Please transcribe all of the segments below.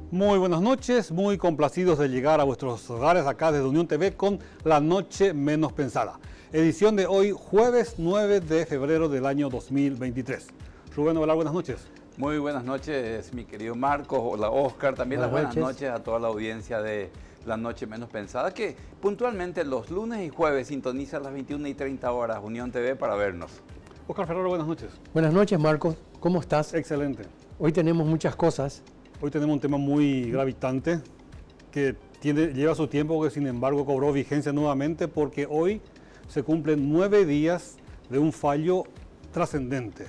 Muy buenas noches, muy complacidos de llegar a vuestros hogares acá desde Unión TV con La Noche Menos Pensada. Edición de hoy, jueves 9 de febrero del año 2023. Rubén Ovelar, buenas noches. Muy buenas noches, mi querido Marcos. Hola, Oscar. También buenas noches a toda la audiencia de La Noche Menos Pensada, que puntualmente los lunes y jueves sintoniza a las 21:30 horas Unión TV para vernos. Oscar Ferraro, buenas noches. Buenas noches, Marcos. ¿Cómo estás? Excelente. Hoy tenemos muchas cosas. Hoy tenemos un tema muy gravitante que lleva su tiempo, que sin embargo cobró vigencia nuevamente porque hoy se cumplen 9 días de un fallo trascendente.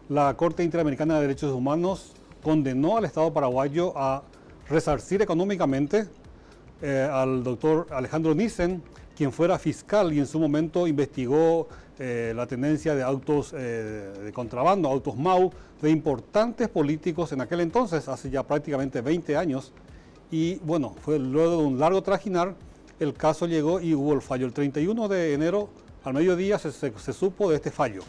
La Corte Interamericana de Derechos Humanos condenó al Estado paraguayo a resarcir económicamente al doctor Alejandro Nissen, quien fuera fiscal y en su momento investigó la tenencia de autos de contrabando, autos MAU, de importantes políticos en aquel entonces, hace ya prácticamente 20 años. Y bueno, fue luego de un largo trajinar, el caso llegó y hubo el fallo. El 31 de enero, al mediodía, se supo de este fallo.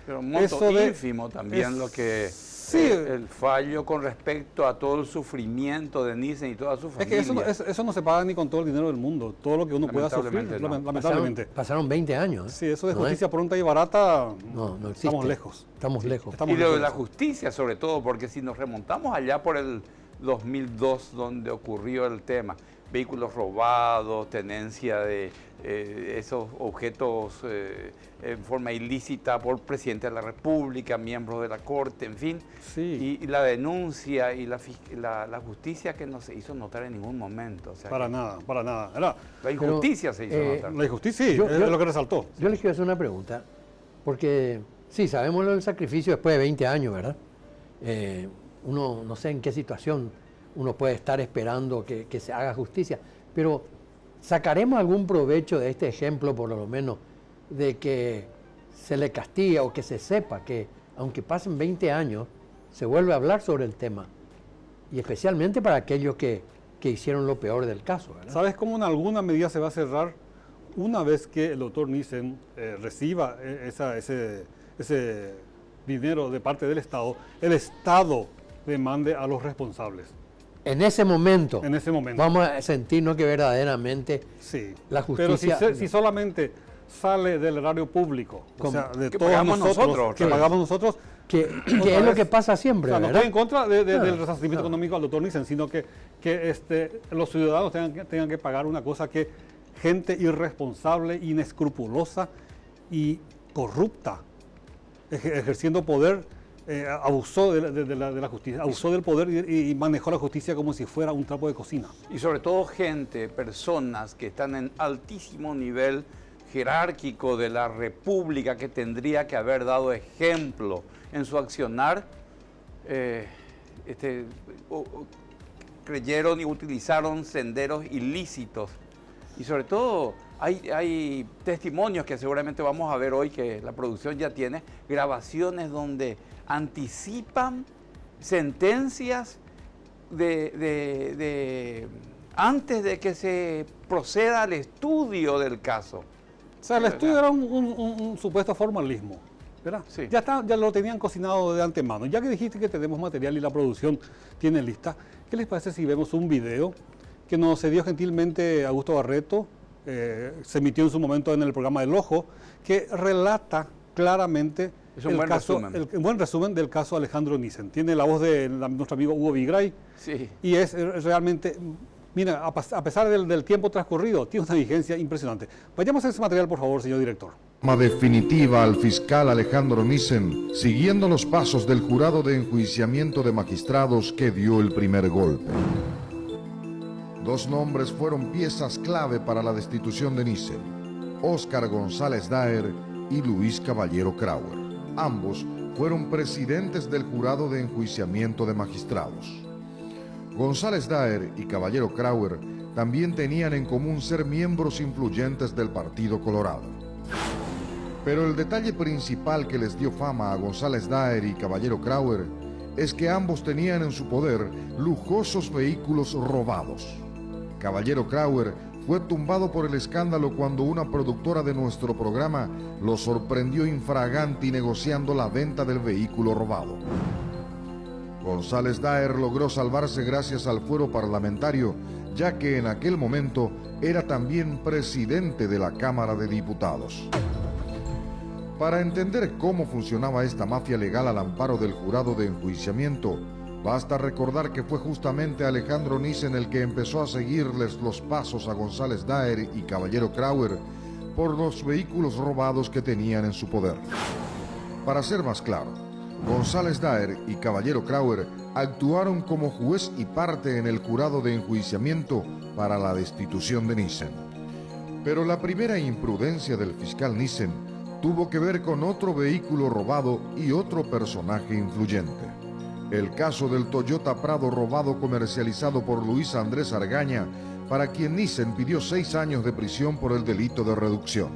Pero un monto ínfimo también lo que... Sí, el fallo con respecto a todo el sufrimiento de Nissen y toda su familia. Es que eso no se paga ni con todo el dinero del mundo, todo lo que uno pueda sufrir, no. Lamentablemente. Pasaron 20 años. Sí, eso de justicia pronta y barata, no existe. Estamos lejos. Estamos lejos. Y de la justicia sobre todo, porque si nos remontamos allá por el 2002, donde ocurrió el tema, vehículos robados, tenencia de esos objetos en forma ilícita por presidente de la República, miembros de la Corte, en fin. Sí. Y la denuncia y la justicia que no se hizo notar en ningún momento. O sea, para nada. La injusticia se hizo notar. La injusticia, sí, es lo que resaltó. Yo les quiero hacer una pregunta, porque sí, sabemos lo del sacrificio después de 20 años, ¿verdad? Uno no sé en qué situación uno puede estar esperando que se haga justicia, pero ¿sacaremos algún provecho de este ejemplo, por lo menos, de que se le castiga o que se sepa que, aunque pasen 20 años, se vuelve a hablar sobre el tema? Y especialmente para aquellos que hicieron lo peor del caso, ¿verdad? ¿Sabes cómo en alguna medida se va a cerrar una vez que el doctor Nissen reciba ese dinero de parte del Estado? El Estado demande a los responsables. En ese momento vamos a sentirnos que verdaderamente la justicia... Pero si solamente sale del erario público, o sea, de que todos pagamos nosotros, que pagamos nosotros, que es lo que pasa siempre, o sea, ¿verdad? no estoy en contra del resarcimiento económico al doctor Nissen, sino que los ciudadanos tengan que pagar una cosa que gente irresponsable, inescrupulosa y corrupta, ejerciendo poder, abusó de la justicia, abusó del poder y manejó la justicia como si fuera un trapo de cocina. Y sobre todo personas que están en altísimo nivel jerárquico de la República, que tendría que haber dado ejemplo en su accionar, creyeron y utilizaron senderos ilícitos. Y sobre todo hay testimonios que seguramente vamos a ver hoy, que la producción ya tiene, grabaciones donde anticipan sentencias antes de que se proceda al estudio del caso. O sea, el estudio era un supuesto formalismo, ¿verdad? Sí. Ya lo tenían cocinado de antemano. Ya que dijiste que tenemos material y la producción tiene lista, ¿qué les parece si vemos un video que nos cedió gentilmente Augusto Barreto? Se emitió en su momento en el programa El Ojo, que relata claramente un buen resumen del caso Alejandro Nissen. Tiene la voz de nuestro amigo Hugo Vigray, y es realmente, mira, a pesar del tiempo transcurrido, tiene una vigencia impresionante. Vayamos a ese material, por favor, señor director. Definitiva al fiscal Alejandro Nissen, siguiendo los pasos del jurado de enjuiciamiento de magistrados que dio el primer golpe. Dos nombres fueron piezas clave para la destitución de Nissen: Óscar González Daer y Luis Caballero Krauer. Ambos fueron presidentes del jurado de enjuiciamiento de magistrados. González Daer y Caballero Krauer también tenían en común ser miembros influyentes del Partido Colorado. Pero el detalle principal que les dio fama a González Daer y Caballero Krauer es que ambos tenían en su poder lujosos vehículos robados. Caballero Krauer fue tumbado por el escándalo cuando una productora de nuestro programa lo sorprendió infraganti negociando la venta del vehículo robado. González Daer logró salvarse gracias al fuero parlamentario, ya que en aquel momento era también presidente de la Cámara de Diputados. Para entender cómo funcionaba esta mafia legal al amparo del jurado de enjuiciamiento, basta recordar que fue justamente Alejandro Nissen el que empezó a seguirles los pasos a González Daer y Caballero Krauer por los vehículos robados que tenían en su poder. Para ser más claro, González Daer y Caballero Krauer actuaron como juez y parte en el jurado de enjuiciamiento para la destitución de Nissen. Pero la primera imprudencia del fiscal Nissen tuvo que ver con otro vehículo robado y otro personaje influyente. El caso del Toyota Prado robado comercializado por Luis Andrés Argaña, para quien Nissen pidió 6 años de prisión por el delito de reducción.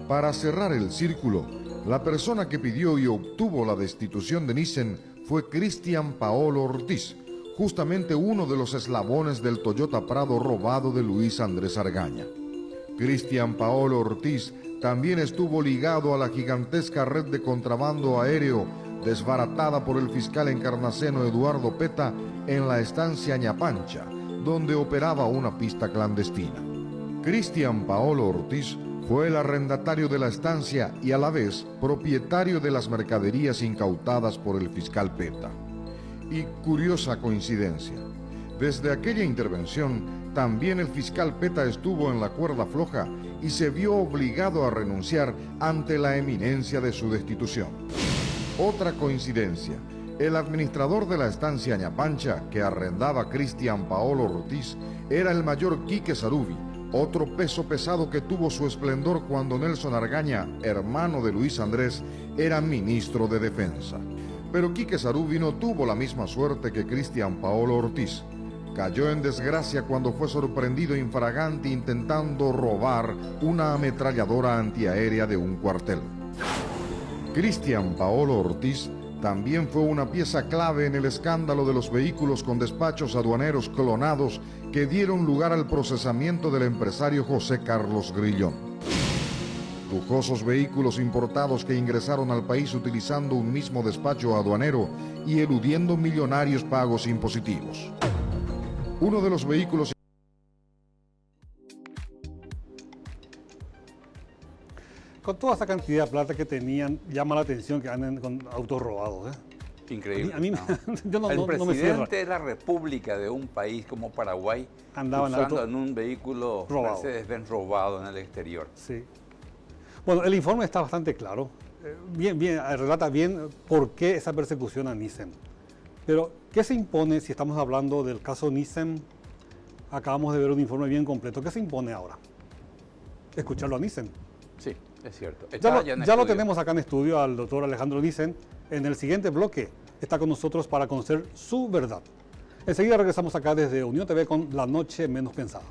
Para cerrar el círculo, la persona que pidió y obtuvo la destitución de Nissen fue Cristian Paolo Ortiz, justamente uno de los eslabones del Toyota Prado robado de Luis Andrés Argaña. Cristian Paolo Ortiz también estuvo ligado a la gigantesca red de contrabando aéreo desbaratada por el fiscal encarnaceno Eduardo Peta en la estancia Ñapancha, donde operaba una pista clandestina. Cristian Paolo Ortiz fue el arrendatario de la estancia y a la vez propietario de las mercaderías incautadas por el fiscal Peta. Y curiosa coincidencia, desde aquella intervención también el fiscal Peta estuvo en la cuerda floja y se vio obligado a renunciar ante la eminencia de su destitución. Otra coincidencia, el administrador de la estancia Ñapancha que arrendaba Cristian Paolo Ortiz era el mayor Quique Sarubi, otro peso pesado que tuvo su esplendor cuando Nelson Argaña, hermano de Luis Andrés, era ministro de Defensa. Pero Quique Sarubi no tuvo la misma suerte que Cristian Paolo Ortiz. Cayó en desgracia cuando fue sorprendido infraganti intentando robar una ametralladora antiaérea de un cuartel. Cristian Paolo Ortiz también fue una pieza clave en el escándalo de los vehículos con despachos aduaneros clonados que dieron lugar al procesamiento del empresario José Carlos Grillón. Lujosos vehículos importados que ingresaron al país utilizando un mismo despacho aduanero y eludiendo millonarios pagos impositivos. Uno de los vehículos... Con toda esa cantidad de plata que tenían, llama la atención que anden con autos robados, ¿eh? Increíble. A mí yo no, el no me cierra. presidente de la República de un país como Paraguay Andaba usando en un vehículo robado. Mercedes-Benz robado en el exterior. Sí. Bueno, el informe está bastante claro. Relata bien por qué esa persecución a Nissen. Pero, ¿qué se impone si estamos hablando del caso Nissen? Acabamos de ver un informe bien completo. ¿Qué se impone ahora? Escucharlo a Nissen. Sí, es cierto. Ya lo tenemos acá en estudio al doctor Alejandro Nissen. En el siguiente bloque está con nosotros para conocer su verdad. Enseguida regresamos acá desde Unión TV con La Noche Menos Pensada.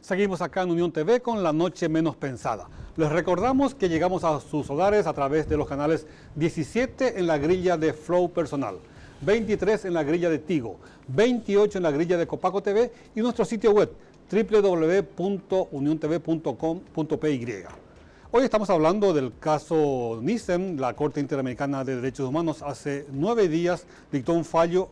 Seguimos acá en Unión TV con La Noche Menos Pensada. Les recordamos que llegamos a sus hogares a través de los canales 17 en la grilla de Flow Personal, 23 en la grilla de Tigo, 28 en la grilla de Copaco TV y nuestro sitio web www.uniontv.com.py. Hoy estamos hablando del caso Nissen. La Corte Interamericana de Derechos Humanos hace 9 días dictó un fallo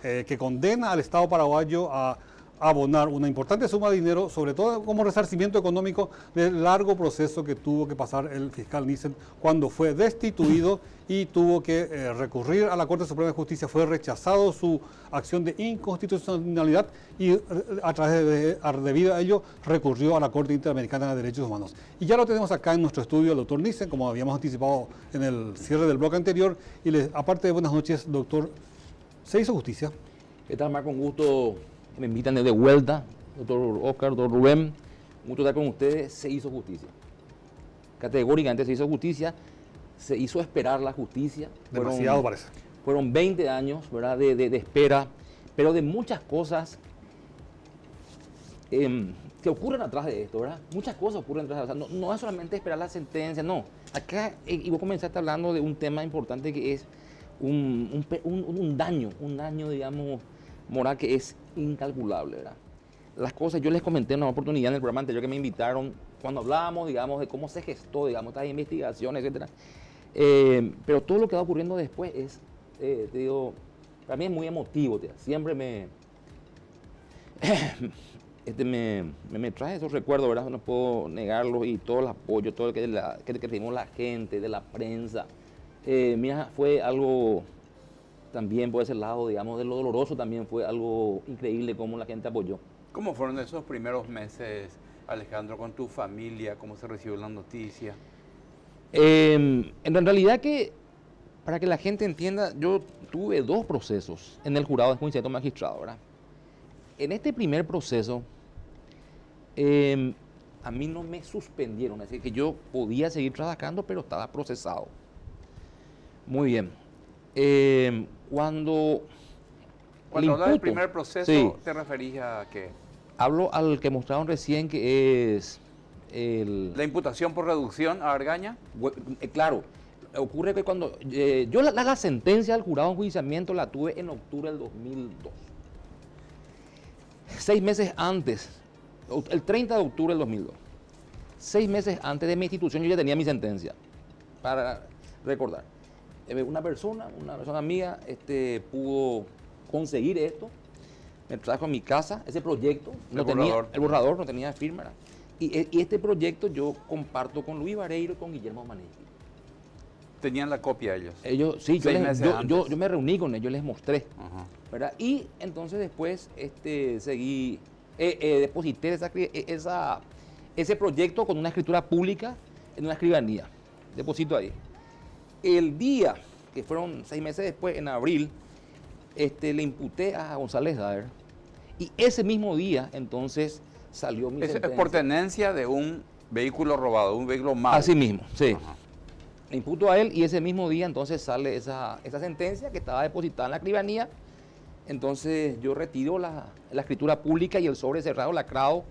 que condena al Estado paraguayo a abonar una importante suma de dinero, sobre todo como resarcimiento económico del largo proceso que tuvo que pasar el fiscal Nissen cuando fue destituido y tuvo que recurrir a la Corte Suprema de Justicia. Fue rechazado su acción de inconstitucionalidad y debido a ello recurrió a la Corte Interamericana de Derechos Humanos. Y ya lo tenemos acá en nuestro estudio el doctor Nissen, como habíamos anticipado en el cierre del bloque anterior. Y aparte de buenas noches, doctor, ¿se hizo justicia? ¿Qué tal, Marco? Un gusto. Me invitan de vuelta, doctor Oscar, doctor Rubén, un gusto estar con ustedes. Se hizo justicia, categóricamente se hizo justicia, se hizo esperar la justicia. Demasiado parece. Fueron 20 años, ¿verdad?, de espera, pero de muchas cosas que ocurren atrás de esto, ¿verdad? Muchas cosas ocurren atrás de esto. O sea, no es solamente esperar la sentencia, no. Acá, y vos comenzaste hablando de un tema importante que es un daño, digamos, moral que es incalculable, ¿verdad? Las cosas, yo les comenté en una oportunidad en el programa anterior que me invitaron, cuando hablábamos, digamos, de cómo se gestó, digamos, estas investigaciones, etcétera. Pero todo lo que va ocurriendo después es, te digo, para mí es muy emotivo, tía. Siempre me trae esos recuerdos, ¿verdad? No puedo negarlos, y todo el apoyo, todo el que recibimos la gente, de la prensa. Mira, fue algo también por ese lado, digamos, de lo doloroso, también fue algo increíble cómo la gente apoyó. ¿Cómo fueron esos primeros meses, Alejandro, con tu familia? ¿Cómo se recibió la noticia? En realidad, que para que la gente entienda, yo tuve 2 procesos en el jurado de enjuiciamiento magistrado, ¿verdad? En este primer proceso, a mí no me suspendieron, es decir, que yo podía seguir trabajando, pero estaba procesado. Muy bien. Cuando hablas del primer proceso, sí, ¿te referís a qué? Hablo al que mostraron recién, que es ¿la imputación por reducción a Argaña? Claro, ocurre que cuando yo la sentencia del jurado de enjuiciamiento la tuve en octubre del 2002. 6 meses antes, el 30 de octubre del 2002, 6 meses antes de mi institución, yo ya tenía mi sentencia, para recordar. Una persona amiga, pudo conseguir esto, me trajo a mi casa ese proyecto, el borrador no tenía firma, ¿verdad? Y este proyecto yo comparto con Luis Vareiro y con Guillermo Manetti. ¿Tenían la copia ellos? Ellos, sí, yo me reuní con ellos, les mostré, Ajá. ¿verdad? Y entonces después seguí, deposité ese proyecto con una escritura pública en una escribanía. Deposito ahí. El día, que fueron 6 meses después, en abril, le imputé a González Daer, y ese mismo día, entonces, salió mi sentencia. Es por tenencia de un vehículo robado, un vehículo malo. Así mismo, sí. Ajá. Le imputo a él, y ese mismo día, entonces, sale esa sentencia que estaba depositada en la escribanía. Entonces, yo retiro la escritura pública y el sobre cerrado, lacrado,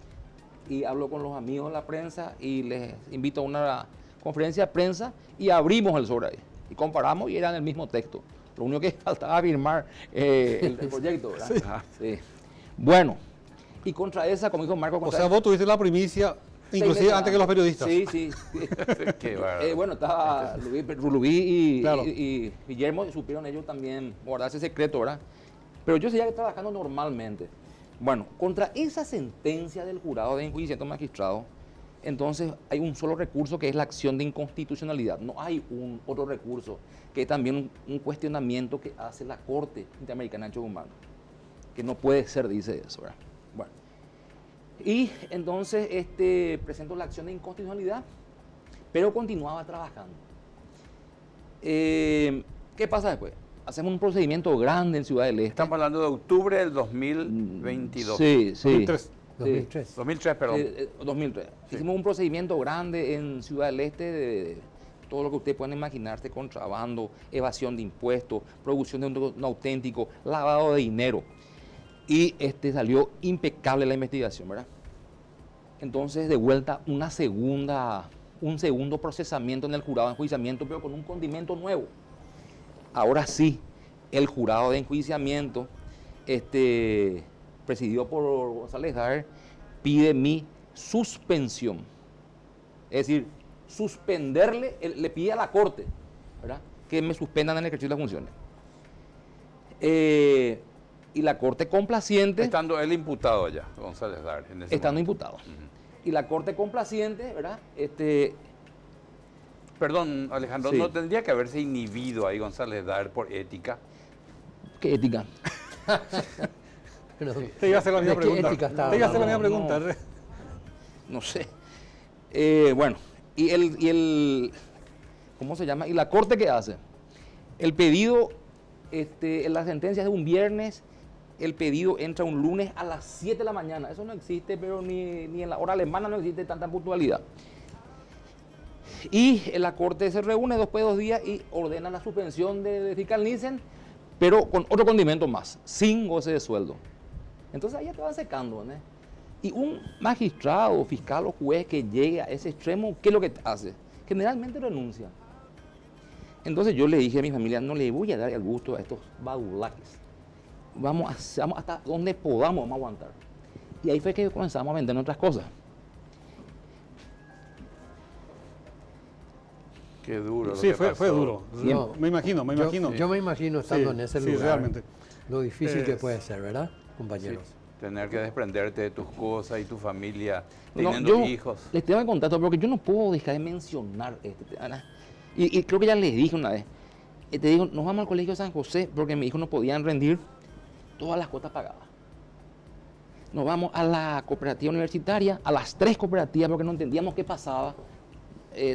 y hablo con los amigos de la prensa y les invito a una conferencia de prensa y abrimos el sobre ahí. Y comparamos y eran el mismo texto. Lo único que faltaba firmar el proyecto, ¿verdad? Sí. Sí. Bueno, y contra esa, como dijo Marco... O sea, vos tuviste la primicia, inclusive antes que los periodistas. Sí, sí. Qué bárbaro. Bueno, estaba Luis Claro. y Guillermo, y supieron ellos también guardar ese secreto, ¿verdad? Pero yo seguía trabajando normalmente. Bueno, contra esa sentencia del jurado de enjuiciamiento magistrado, entonces hay un solo recurso, que es la acción de inconstitucionalidad. No hay otro recurso, que es también un cuestionamiento que hace la Corte Interamericana de Derechos Humanos, que no puede ser, dice eso, ¿verdad? Bueno, y entonces presento la acción de inconstitucionalidad, pero continuaba trabajando. ¿Qué pasa después? Hacemos un procedimiento grande en Ciudad del Este. Estamos hablando de octubre del 2022. Sí, sí. 2003. 2003. 2003, perdón. 2003. Sí. Hicimos un procedimiento grande en Ciudad del Este de todo lo que ustedes pueden imaginarse: contrabando, evasión de impuestos, producción de un auténtico, lavado de dinero. Y salió impecable la investigación, ¿verdad? Entonces, de vuelta, un segundo procesamiento en el jurado de enjuiciamiento, pero con un condimento nuevo. Ahora sí, el jurado de enjuiciamiento, presidido por González Daer, pide mi suspensión. Es decir, suspenderle, le pide a la Corte, ¿verdad?, que me suspendan en el ejercicio de las funciones. Y la Corte complaciente... Estando él imputado allá, González Daer. Estando imputado. Y la Corte complaciente, ¿verdad? Perdón, Alejandro, Sí. ¿no tendría que haberse inhibido ahí González Daer por ética? ¿Qué ética? Pero, Te iba a hacer la misma ¿de qué pregunta. ética estaba Te iba a hacer la misma hablando? pregunta. No sé. Bueno, y el ¿cómo se llama? ¿Y la Corte qué hace? El pedido, la sentencia es de un viernes, el pedido entra un lunes a las 7 de la mañana. Eso no existe, pero ni en la hora alemana no existe tanta puntualidad. Y la Corte se reúne después de 2 días y ordena la suspensión de fiscal Nissen, pero con otro condimento más, sin goce de sueldo. Entonces ahí estaban secando, ¿no? Y un magistrado, fiscal o juez que llegue a ese extremo, ¿qué es lo que hace? Generalmente renuncia. Entonces yo le dije a mi familia, no le voy a dar el gusto a estos badulaques. Vamos hasta donde podamos, vamos a aguantar. Y ahí fue que comenzamos a vender otras cosas. Qué duro. Sí, lo que fue pasó. duro. No. Me imagino. Yo me imagino estando Sí, en ese sí, lugar. realmente. Lo difícil que Es- puede ser, ¿verdad, compañeros? Tener que desprenderte de tus cosas y tu familia, No, teniendo yo hijos. les tengo que contar todo porque yo no puedo dejar de mencionar este tema. Y creo que ya les dije una vez. Te digo, nos vamos al colegio San José porque mis hijos no podían rendir todas las cuotas pagadas. Nos vamos a la cooperativa universitaria, a las 3 cooperativas porque no entendíamos qué pasaba.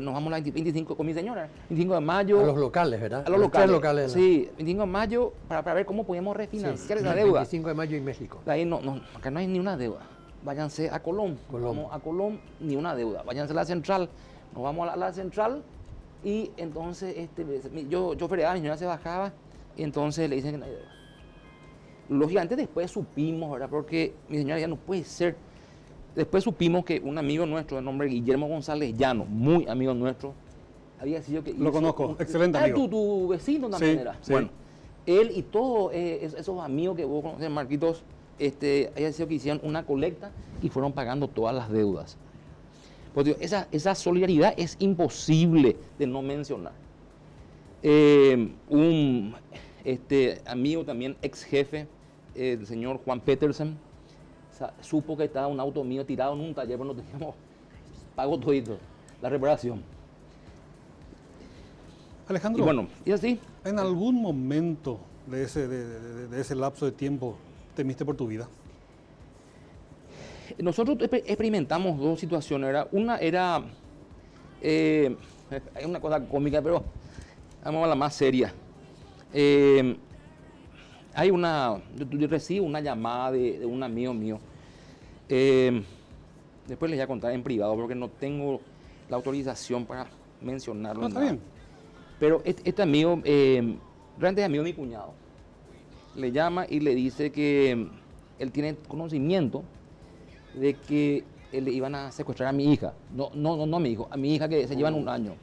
Nos vamos a la 25 con mi señora, 25 de mayo. A los locales, ¿verdad? A los tres locales. locales. Sí, 25 de mayo para ver cómo podíamos refinanciar esa deuda. 25 de mayo y México. Ahí no, acá no hay ni una deuda. Váyanse a Colón. Colón. Vamos a Colón, ni una deuda. Váyanse a la central. Nos vamos a la central y entonces yo feriaba, mi señora se bajaba y entonces le dicen que no hay deuda. Lógicamente después supimos, ¿verdad? Porque mi señora ya no puede ser. Después supimos que un amigo nuestro de nombre Guillermo González Llano, muy amigo nuestro, había sido que... Lo conozco, excelente amigo. Tu vecino también Sí, era. sí. Bueno, él y todos esos amigos que vos conocés, Marquitos, había sido que hicieron una colecta y fueron pagando todas las deudas. Pues digo, esa solidaridad es imposible de no mencionar. Un amigo también, ex jefe, el señor Juan Petersen, supo que estaba un auto mío tirado en un taller, pero no teníamos, pagó todito la reparación. Alejandro, Y bueno, y así, ¿en algún momento de ese lapso de tiempo temiste por tu vida? nosotros experimentamos dos situaciones. Una era, es una cosa cómica, pero vamos a la más seria. Yo recibo una llamada de un amigo mío. Después les voy a contar en privado porque no tengo la autorización para mencionarlo. No, está nada. bien. Pero este amigo, realmente es amigo de mi cuñado, le llama y le dice que él tiene conocimiento de que le iban a secuestrar a mi hija. No a mi hijo, a mi hija que se llevan un año,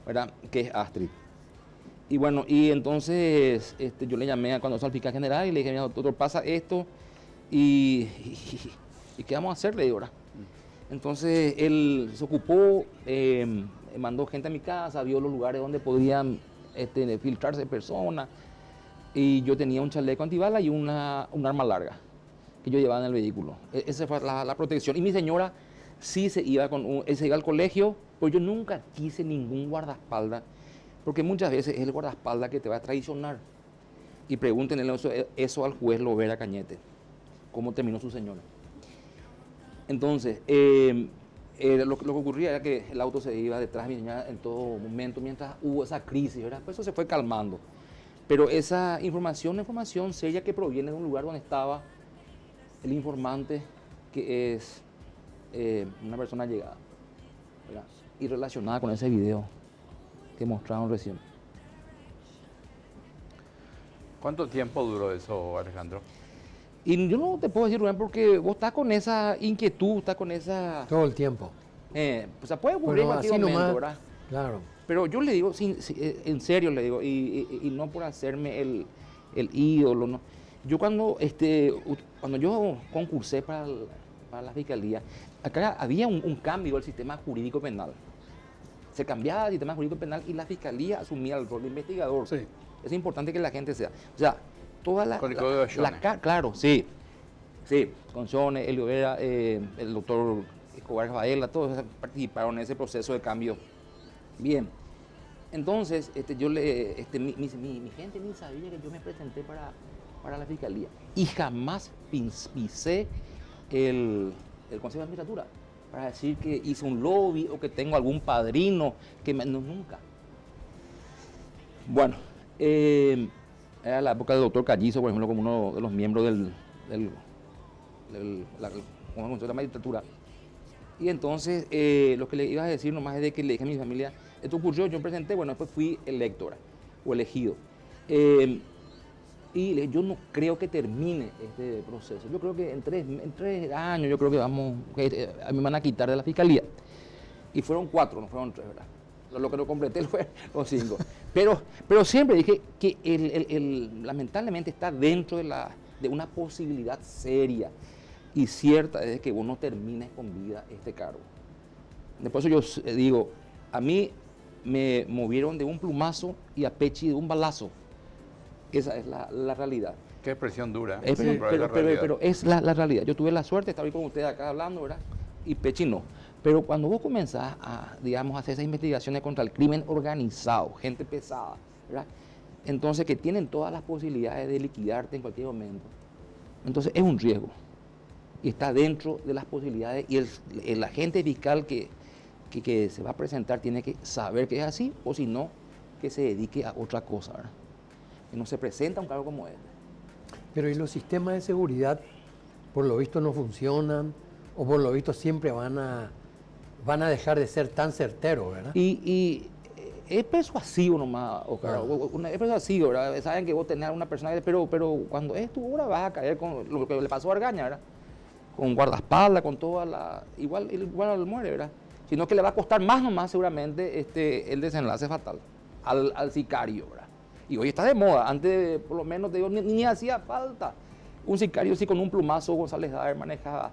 ¿verdad? Que es Astrid. Y bueno, y entonces yo le llamé cuando fue al fiscal general y le dije, mira, doctor, pasa esto y ¿qué vamos a hacer? Le digo, ¿verdad? Entonces él se ocupó, mandó gente a mi casa, vio los lugares donde podrían filtrarse personas y yo tenía un chaleco antibala y un arma larga que yo llevaba en el vehículo. Esa fue la protección. Y mi señora sí se iba al colegio, pero yo nunca quise ningún guardaespaldas, porque muchas veces es el guardaespaldas que te va a traicionar. Y pregúntenle eso al juez Lovera Cañete, cómo terminó su señora. Entonces, lo que ocurría era que el auto se iba detrás de mi señora en todo momento, mientras hubo esa crisis, ¿verdad? Pues eso se fue calmando. Pero esa información es información seria que proviene de un lugar donde estaba el informante, que es una persona llegada, ¿verdad? Y relacionada con ese video que mostraron recién. ¿Cuánto tiempo duró eso, Alejandro? Y yo no te puedo decir, Rubén, porque vos estás con esa inquietud, estás con esa... Todo el tiempo. o sea, puede ocurrir en cualquier así momento, nomás, ¿verdad? claro. Pero yo le digo, en serio le digo, y no por hacerme el ídolo, no. Yo cuando yo concursé para la fiscalía, acá había un cambio del sistema jurídico penal. Se cambiaba el sistema jurídico penal y la fiscalía asumía el rol de investigador. Sí. Es importante que la gente sea. O sea, toda la... Con el código de Schoene. Claro, sí. Sí, con Schoene, Elio Vera, el doctor Escobar Baela, todos participaron en ese proceso de cambio. Bien. Entonces, mi gente ni sabía que yo me presenté para la fiscalía. Y jamás pisé el Consejo de Administratura para decir que hice un lobby o que tengo algún padrino, no, nunca. Bueno, era la época del doctor Callizo, por ejemplo, como uno de los miembros del Consejo de la Magistratura. Y entonces, lo que le iba a decir nomás es de que le dije a mi familia, esto ocurrió, yo me presenté, bueno, después fui electora o elegido. Y yo no creo que termine este proceso. Yo creo que en tres años, yo creo que a mí me van a quitar de la fiscalía. Y fueron 4, no fueron 3, ¿verdad? Lo que no completé fue los 5. Pero siempre dije que lamentablemente está dentro de una posibilidad seria y cierta de que vos no termines con vida este cargo. Después yo digo, a mí me movieron de un plumazo y a Pechi de un balazo. Esa es la realidad. Qué expresión dura. Pero es la realidad. Yo tuve la suerte de estar hoy con ustedes acá hablando, ¿verdad? Y Pechi no. Pero cuando vos comenzás a, digamos, hacer esas investigaciones contra el crimen organizado, gente pesada, ¿verdad? Entonces que tienen todas las posibilidades de liquidarte en cualquier momento. Entonces es un riesgo. Y está dentro de las posibilidades. Y el agente fiscal que se va a presentar tiene que saber que es así, o si no, que se dedique a otra cosa, ¿verdad? Que no se presenta un cargo como este. Pero ¿y los sistemas de seguridad, por lo visto, no funcionan? O por lo visto siempre van a dejar de ser tan certeros, ¿verdad? Y es persuasivo nomás, Oscar. Es persuasivo, ¿verdad? Saben que vos tenés a una persona, pero cuando es tu hora vas a caer con lo que le pasó a Argaña, ¿verdad? Con guardaespaldas, con toda la... Igual muere, ¿verdad? Sino que le va a costar más nomás seguramente el desenlace fatal al sicario, ¿verdad? Y hoy está de moda. Antes, por lo menos, te digo, ni hacía falta. Un sicario sí con un plumazo, González Daer manejaba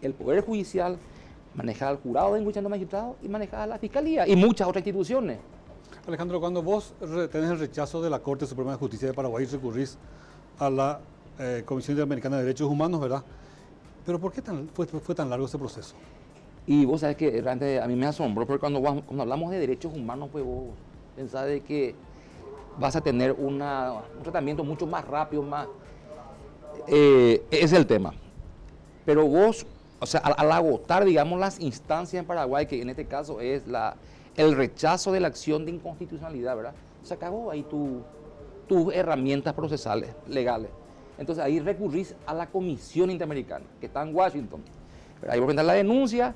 el Poder Judicial, manejaba el jurado de enjuiciamiento de magistrados y manejaba la Fiscalía y muchas otras instituciones. Alejandro, cuando vos tenés el rechazo de la Corte Suprema de Justicia de Paraguay y recurrís a la Comisión Interamericana de Derechos Humanos, ¿verdad? Pero ¿por qué fue tan largo ese proceso? Y vos sabés que realmente a mí me asombró, porque cuando hablamos de derechos humanos, pues vos pensás de que vas a tener un tratamiento mucho más rápido, más... ese es el tema. Pero vos, o sea, al agotar, digamos, las instancias en Paraguay, que en este caso es el rechazo de la acción de inconstitucionalidad, ¿verdad? Se acabó ahí tus herramientas procesales, legales. Entonces ahí recurrís a la Comisión Interamericana, que está en Washington. Pero ahí vos presentar la denuncia,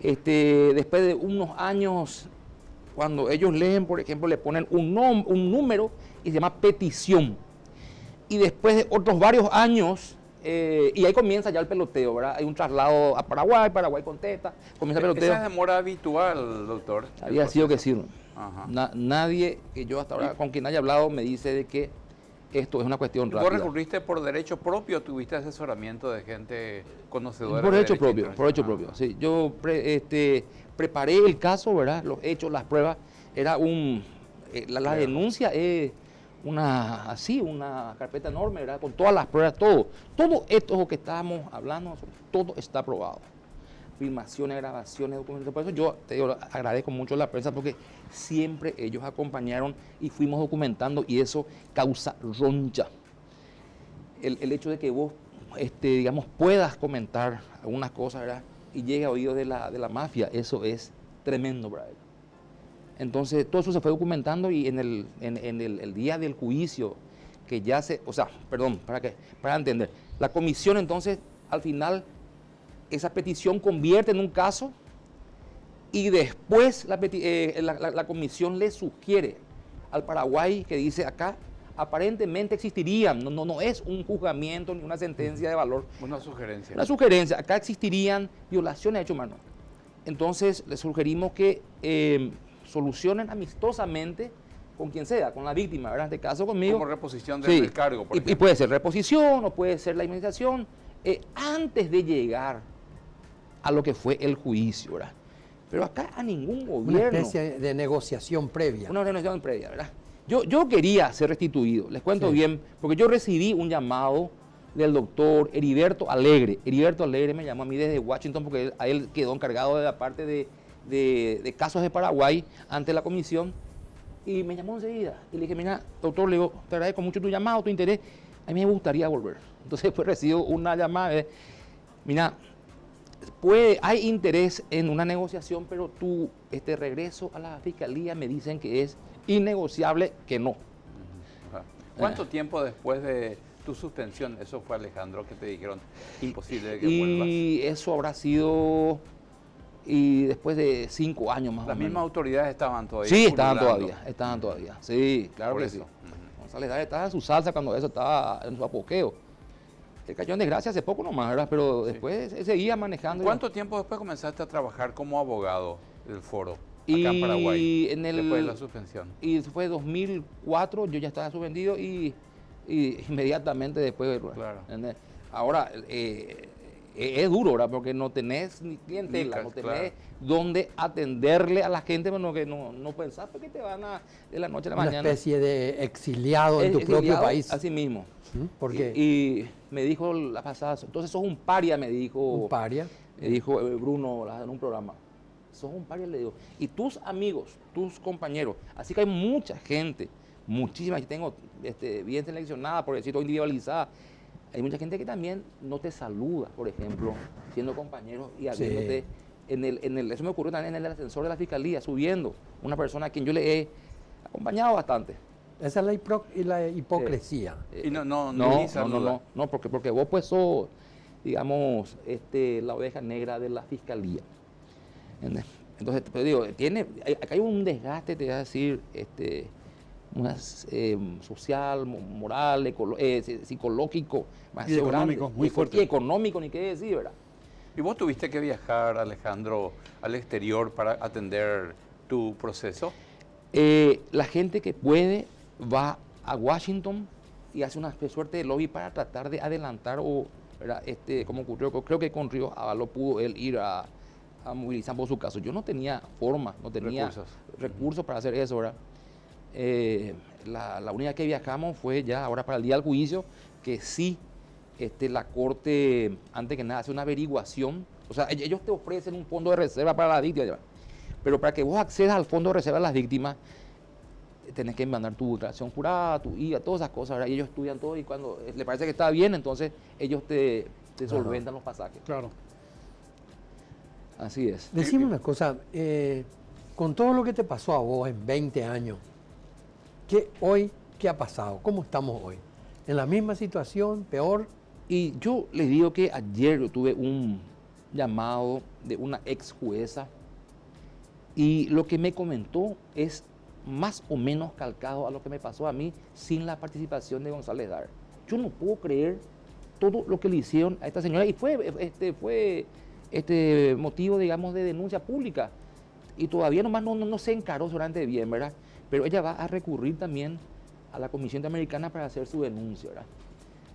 después de unos años, cuando ellos leen, por ejemplo, le ponen un número y se llama petición. Y después de otros varios años, y ahí comienza ya el peloteo, ¿verdad? Hay un traslado a Paraguay, Paraguay contesta, comienza el peloteo. Esa es demora habitual, doctor. Había sido que sí. Ajá. Nadie que yo hasta ahora con quien haya hablado me dice de que esto es una cuestión rápida. ¿Vos recurriste por derecho propio o tuviste asesoramiento de gente conocedora? Por derecho propio, sí. Yo preparé el caso, ¿verdad? Los hechos, las pruebas. Era la denuncia es una carpeta enorme, ¿verdad? Con todas las pruebas, todo. Todo esto que estábamos hablando, todo está aprobado. Filmaciones, grabaciones, documentos. Por eso yo te digo, agradezco mucho a la prensa porque siempre ellos acompañaron y fuimos documentando y eso causa roncha. El hecho de que vos, digamos, puedas comentar algunas cosas, ¿verdad? Y llegue a oídos de la mafia, eso es tremendo, ¿verdad? Entonces, todo eso se fue documentando y en el día del juicio, que ya para entender, la comisión entonces, al final, esa petición convierte en un caso y después la comisión le sugiere al Paraguay que dice acá, aparentemente existirían, no es un juzgamiento ni una sentencia de valor. Una sugerencia. Una sugerencia, acá existirían violaciones de derechos humanos. Entonces, les sugerimos que solucionen amistosamente con quien sea, con la víctima, ¿verdad? En este caso conmigo. Como reposición del cargo, por ejemplo. Y puede ser reposición o puede ser la indemnización antes de llegar a lo que fue el juicio, ¿verdad? Pero acá a ningún gobierno... Una especie de negociación previa. Una negociación previa, ¿verdad? Yo quería ser restituido, les cuento bien, porque yo recibí un llamado del doctor Heriberto Alegre. Heriberto Alegre me llamó a mí desde Washington porque a él quedó encargado de la parte de casos de Paraguay ante la comisión y me llamó enseguida y le dije, mira, doctor, le digo, te agradezco mucho tu llamado, tu interés, a mí me gustaría volver. Entonces después recibo una llamada, mira, hay interés en una negociación, pero tu regreso a la fiscalía me dicen que es innegociable, que no. ¿Cuánto tiempo después de tu suspensión, eso fue, Alejandro, que te dijeron imposible que vuelvas? Y eso habrá sido y después de 5 años más Las o menos. mismas autoridades estaban todavía. Sí, estaban pululando. todavía. Sí, claro Por que eso. sí. González Daer estaba en su salsa cuando eso estaba en su apogeo. Él cayó en desgracia hace poco nomás, ¿verdad? Pero después él seguía manejando. ¿Cuánto tiempo después comenzaste a trabajar como abogado del foro acá Y en Paraguay? en el- Después de la suspensión. Y fue 2004, yo ya estaba suspendido y inmediatamente después. Claro. ¿entendés? Ahora, es duro, ¿verdad? Porque no tenés ni clientela, Ni no tenés claro. dónde atenderle a la gente, bueno, que no pensás porque te van de la noche a la Una mañana. especie de exiliado en tu propio Exiliado, país. Así mismo. ¿Mm? Porque Y me dijo la pasada, entonces sos un paria, me dijo. un paria. Me dijo Bruno en un programa. Sos un paria, le digo. Y tus amigos, tus compañeros. Así que hay mucha gente, muchísima, que tengo bien seleccionada, por decirlo, individualizada. Hay mucha gente que también no te saluda, por ejemplo, siendo compañeros y habiéndote. Eso me ocurrió también en el ascensor de la fiscalía, subiendo. Una persona a quien yo le he acompañado bastante. Esa es la hipocresía. Y no No, ni saluda. porque vos pues sos, digamos, la oveja negra de la fiscalía. ¿Entendés? Entonces, te digo, acá hay un desgaste, te voy a decir, social, moral, psicológico, Y económico, muy fuerte. Y económico, ni qué decir, ¿verdad? ¿Y vos tuviste que viajar, Alejandro, al exterior para atender tu proceso? La gente que puede va a Washington y hace una suerte de lobby para tratar de adelantar ¿verdad? Como ocurrió, creo que con Ríos Ábalos pudo él ir a movilizar por su caso. Yo no tenía forma, no tenía recursos para hacer eso, ¿verdad? La única que viajamos fue ya ahora para el día del juicio, que sí, la corte, antes que nada, hace una averiguación. O sea, ellos te ofrecen un fondo de reserva para las víctimas, pero para que vos accedas al fondo de reserva de las víctimas, tenés que mandar tu declaración jurada, tu IVA, todas esas cosas, ¿verdad? Y ellos estudian todo y cuando les parece que está bien, entonces ellos te solventan los pasajes. Claro. Así es. Decime una cosa, con todo lo que te pasó a vos en 20 años, ¿qué ha pasado? ¿Cómo estamos hoy? ¿En la misma situación? ¿Peor? Y yo les digo que ayer yo tuve un llamado de una ex jueza y lo que me comentó es más o menos calcado a lo que me pasó a mí sin la participación de González Daer. Yo no puedo creer todo lo que le hicieron a esta señora y fue motivo, digamos, de denuncia pública y todavía nomás no se encaró seguramente bien, ¿verdad? Pero ella va a recurrir también a la Comisión Interamericana para hacer su denuncia, ¿verdad?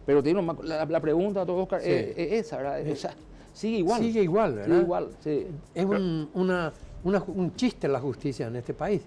Pero te digo, la pregunta, Oscar, Sí. es esa, ¿verdad? O sea, sigue igual. Sigue igual, ¿verdad? Sigue igual, sí. Es un chiste la justicia en este país.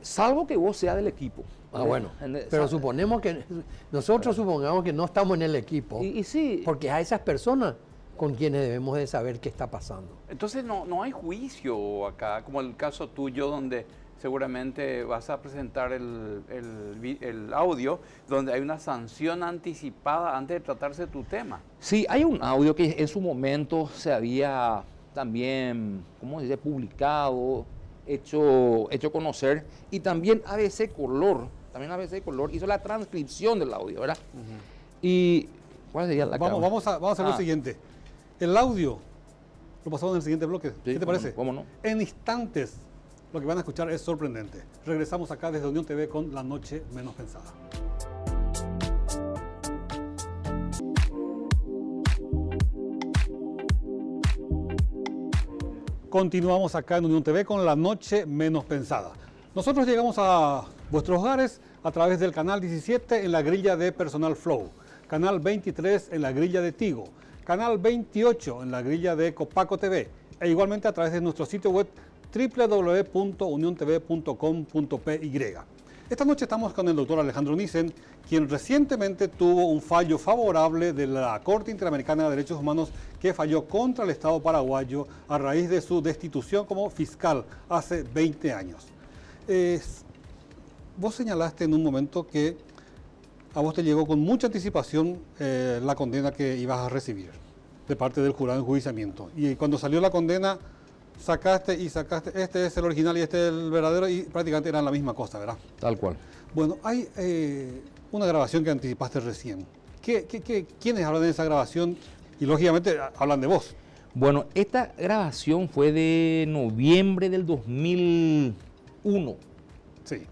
Salvo que vos seas del equipo. Bueno, pero suponemos que nosotros supongamos que no estamos en el equipo, Y sí, porque a esas personas con quienes debemos de saber qué está pasando. Entonces no hay juicio acá, como el caso tuyo donde seguramente vas a presentar el audio donde hay una sanción anticipada antes de tratarse tu tema. sí, hay un audio que en su momento se había también, ¿cómo se dice?, publicado, hecho conocer, y también ABC Color hizo la transcripción del audio, ¿verdad? Y, ¿cuál sería la cámara? Vamos a hacer lo siguiente. El audio lo pasamos en el siguiente bloque. Sí, ¿Qué te parece? ¿cómo no? En instantes, lo que van a escuchar es sorprendente. Regresamos acá desde Unión TV con La Noche Menos Pensada. Continuamos acá en Unión TV con La Noche Menos Pensada. Nosotros llegamos a vuestros hogares a través del canal 17 en la grilla de Personal Flow, canal 23 en la grilla de Tigo, canal 28 en la grilla de Copaco TV e igualmente a través de nuestro sitio web www.uniontv.com.py. Esta noche estamos con el doctor Alejandro Nissen, quien recientemente tuvo un fallo favorable de la Corte Interamericana de Derechos Humanos que falló contra el Estado paraguayo a raíz de su destitución como fiscal hace 20 años. Vos señalaste en un momento que a vos te llegó con mucha anticipación la condena que ibas a recibir de parte del jurado de enjuiciamiento. Y cuando salió la condena, sacaste, este es el original y este es el verdadero, y prácticamente eran la misma cosa, ¿verdad? Tal cual. Bueno, hay una grabación que anticipaste recién. ¿Quiénes hablan de esa grabación? Y lógicamente hablan de vos. Bueno, esta grabación fue de noviembre del 2001. Sí.